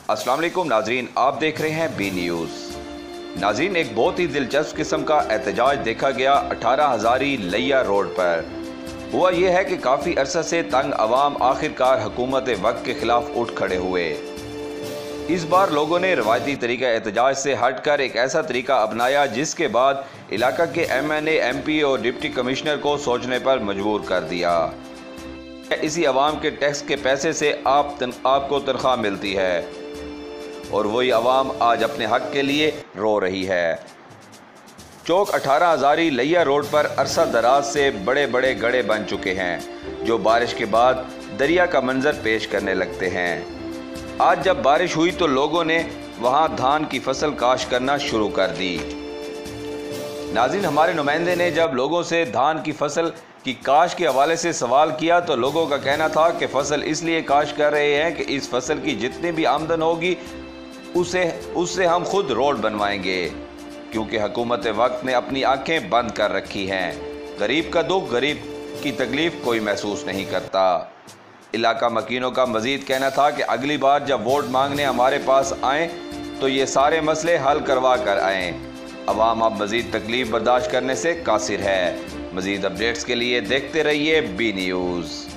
अस्सलाम वालेकुम नाजरीन, आप देख रहे हैं बी न्यूज़। नाजरीन, एक बहुत ही दिलचस्प किस्म का एहतजाज देखा गया 18 हज़ारी लिया रोड पर। हुआ यह है कि काफ़ी अरसा से तंग अवाम आखिरकार हुकूमत वक्त के खिलाफ उठ खड़े हुए। इस बार लोगों ने रवायती तरीका एहतजाज से हटकर एक ऐसा तरीका अपनाया जिसके बाद इलाका के MNA, MP और डिप्टी कमिश्नर को सोचने पर मजबूर कर दिया। इसी अवाम के टैक्स के पैसे से आपको तनख्वाह मिलती है और वही अवाम आज अपने हक के लिए रो रही है। चौक 18 हज़ारी लिया रोड पर अरसा दराज से बड़े बड़े गड्ढे बन चुके हैं जो बारिश के बाद दरिया का मंजर पेश करने लगते हैं। आज जब बारिश हुई तो लोगों ने वहां धान की फसल काश करना शुरू कर दी। नाज़रीन, हमारे नुमाइंदे ने जब लोगों से धान की फसल की काश के हवाले से सवाल किया तो लोगों का कहना था कि फसल इसलिए काश कर रहे हैं कि इस फसल की जितनी भी आमदन होगी उससे हम खुद रोड बनवाएंगे, क्योंकि हुकूमत वक्त ने अपनी आंखें बंद कर रखी हैं। गरीब का दुख, गरीब की तकलीफ कोई महसूस नहीं करता। इलाका मकीनों का मजीद कहना था कि अगली बार जब वोट मांगने हमारे पास आएँ तो ये सारे मसले हल करवा कर आएँ। अवाम अब मजीद तकलीफ बर्दाश्त करने से कासिर है। मजीद अपडेट्स के लिए देखते रहिए बी न्यूज़।